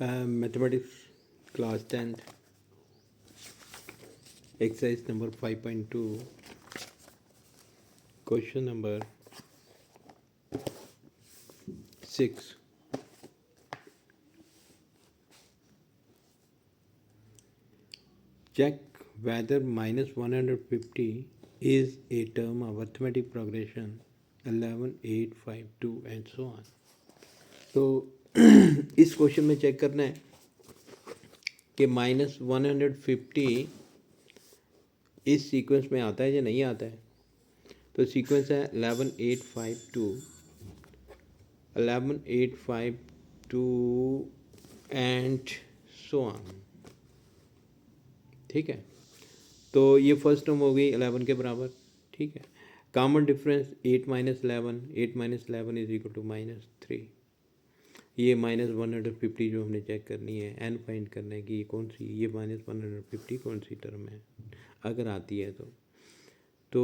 Mathematics class 10 exercise number 5.2 question number 6 check whether minus 150 is a term of arithmetic progression 11 8 5 2 and so on। तो इस question में check करना है कि minus 150 इस सीक्वेंस में आता है या नहीं आता है। तो सीक्वेंस है 11 8 5 2 11 8 5 2 एंड सो ऑन। ठीक है, तो ये फर्स्ट टर्म हो गई 11 के बराबर। ठीक है, common difference 8 minus 11 is equal to -3। ये -150 जो हमने चेक करनी है, एन फाइंड करना है कि ये कौन सी, ये -150 कौन सी टर्म है अगर आती है तो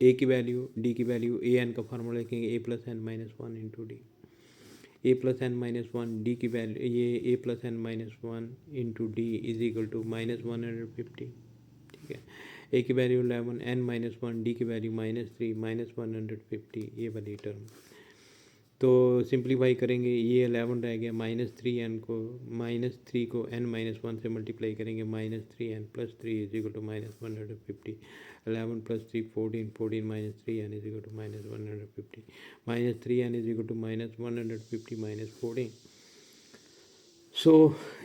ए की वैल्यू, डी की वैल्यू, ए एन का फार्मूला लिखेंगे A plus N minus one into D. A plus N minus one, D की वैल्यू ये A plus N minus one into D is equal to -150। ठीक है, A की value 11, N minus one, D की value -3, -150 ये वाली term. तो simplify करेंगे, ये 11 रह गया, -3 को n माइनस वन से मल्टीप्लाई करेंगे, -3n plus 3 is equal to -150। 11 plus 3 14, 14 minus 3n is equal to -150, -3n is equal to -150 minus 14। So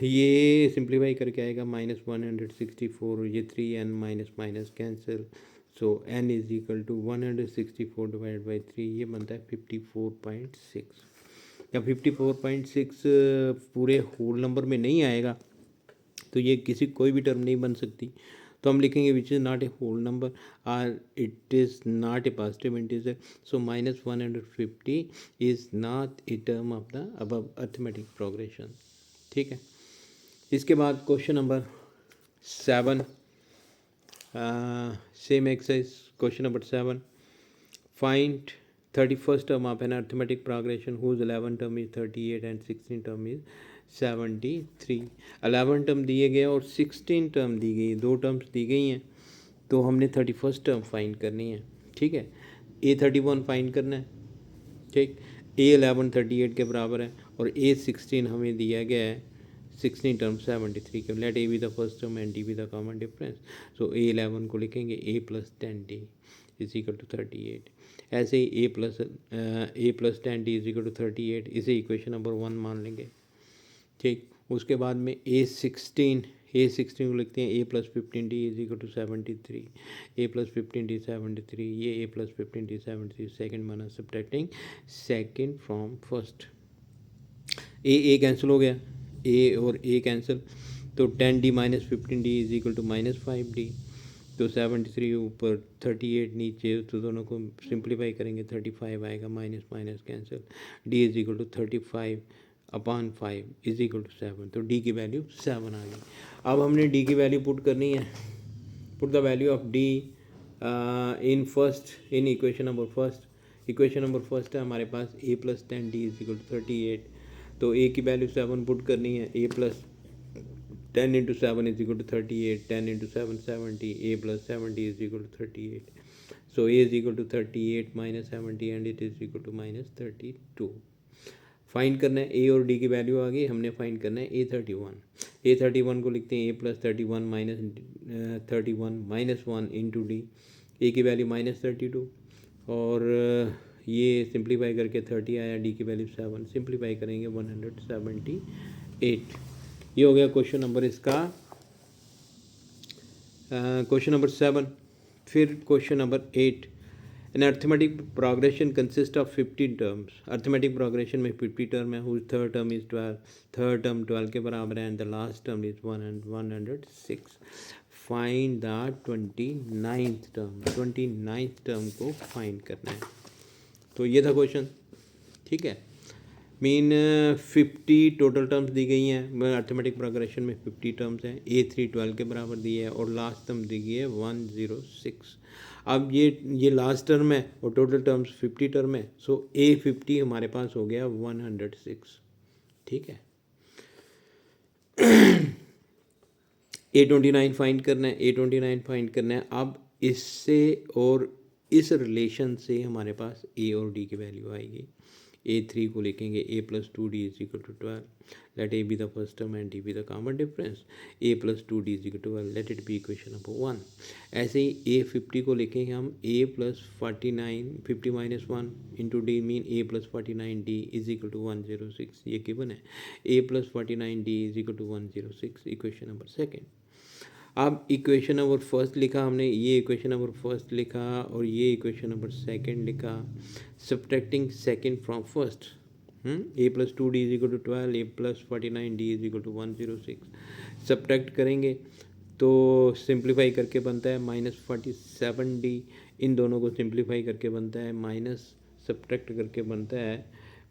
ये सिंप्लीफाई करके आएगा -164, ये 3n minus minus cancel, so n is equal to 164 divide by 3, ये बनता है 54.6। या 54.6 पूरे होल नंबर में नहीं आएगा तो ये किसी कोई भी टर्म नहीं बन सकती। तो हम लिखेंगे which is not a whole number और it is not a positive integer, so -150 is not a term of the above arithmetic progression. ठीक है, इसके बाद question number 7, same exercise question number 7, find 31st term of an arithmetic progression whose 11 term is 38 and 16 term is 73। 11 term दिए गए और 16 term दी गई, दो terms दी गई हैं, तो हमने 31st टर्म फाइंड करनी है। ठीक है, A31 फाइंड करना है। ठीक, A11 38 के बराबर है और A16 हमें दिया गया है 16 टर्म 73 के। Let A be the first term and D be the common difference, so A11 को लिखेंगे A plus 10D is equal to 38। ऐसे ही A plus 10D is equal to 38, इसे इक्वेशन नंबर 1 मान लेंगे। ठीक, उसके बाद में A16 को लिखते हैं A plus 15D is equal to 73, A plus 15D 73, ये A प्लस 15D 73 सेकेंड माना subtracting second from first. A cancel हो गया, A और A कैंसिल, तो 10D minus 15D is equal to -5D, तो 73 ऊपर 38 नीचे, तो दोनों को सिंप्लीफाई करेंगे 35 आएगा, minus minus cancel, D is equal to 35 upon 5 is equal to 7, तो D की वैल्यू 7 आ गई। अब हमने D की वैल्यू पुट करनी है, put the value of D in equation number first. Equation number first है हमारे पास A plus 10D is equal to 38, तो A की वैल्यू 7 पुट करनी है, A plus 10 into 7 is equal to 38, 10 into 7 70, A plus 70 is equal to 38, so A is equal to 38 minus 70 and it is equal to -32। Find करना है, A और D की value आ गई, हमने फाइंड करना है A31 को लिखते हैं A plus 31 minus 1 into D, A की वैल्यू -32 और ये सिंप्लीफाई करके 30 आया, D की वैल्यू 7, सिंप्लीफाई करेंगे 178। ये हो गया क्वेश्चन नंबर इसका, क्वेश्चन नंबर 7। फिर question number 8, an arithmetic progression consist of 50 terms. Arithmetic progression में 50 टर्म है, whose third term is 12, third term 12 के बराबर है and the last term is 106। Find the 29th term, 29th term को find करना है। तो ये था क्वेश्चन। ठीक है, मीन 50 टोटल टर्म्स दी गई हैं, अर्थमेटिक प्रोग्रेशन में 50 टर्म्स हैं, A3 12 के बराबर दी है और लास्ट टर्म दी गई है 106। अब ये लास्ट टर्म है और टोटल टर्म्स 50 टर्म है, सो A50 हमारे पास हो गया 106। ठीक है। A29 फाइंड करना है, A29 फाइंड करना है। अब इससे और इस रिलेशन से हमारे पास A और D की वैल्यू आएगी। A3 को लिखेंगे A+2D is equal to 12, let A be the first term and D be the common difference, A+2D is equal to 12, let it be equation number 1। ऐसे ही A50 को लिखेंगे हम A+49 50 - 1 into D mean A+49D is equal to 106, ये given है। A+49D is equal to 106, equation number second. अब equation number first लिखा हमने, ये इक्वेशन नंबर फर्स्ट लिखा और ये इक्वेशन नंबर सेकंड लिखा। Subtracting second from first, A+2D is equal to 12, A+49D is equal to 106। Subtract करेंगे तो सिंप्लीफाई करके बनता है -47D, इन दोनों को सिंप्लीफाई करके बनता है माइनस, सब्ट्रैक्ट करके बनता है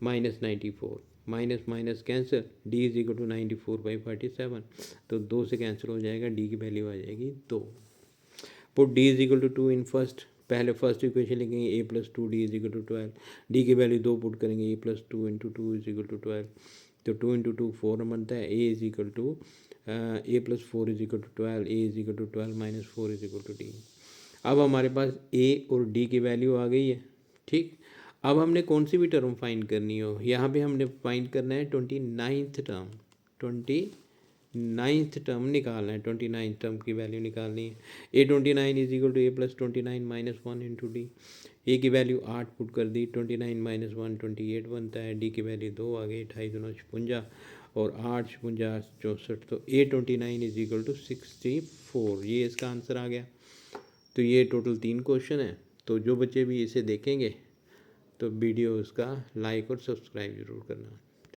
-94, minus minus cancel, D is equal to 94/47, तो 2 से कैंसिल हो जाएगा, D की वैल्यू आ जाएगी 2। Put D is equal to 2 in first, पहले फर्स्ट इक्वेशन लिखेंगे A+2D is equal to 12, D की वैल्यू 2 पुट करेंगे, A+2 into 2 is equal to 12, तो 2 इंटू 2 4 बनता है। A is equal to A+4 is equal to 12, A is equal to 12 - 4 is equal to D। अब हमारे पास A और D की वैल्यू आ गई है, ठीक। अब हमने कौन सी भी टर्म फाइंड करनी हो, यहाँ पे हमने फाइंड करना है 29th टर्म, 29th टर्म निकालना है, 29th टर्म की वैल्यू निकालनी है। A29 is equal to A+29 - 1 into D। A की वैल्यू 8 पुट कर दी, 29 - 1 28 बनता है, D की वैल्यू 2 आ गई, 28 दूना 56 और 8 56 64, तो A29 इज इक्वल टू 64, ये इसका आंसर आ गया। तो ये टोटल 3 क्वेश्चन है। तो जो बच्चे भी इसे देखेंगे तो वीडियो उसका लाइक और सब्सक्राइब ज़रूर करना।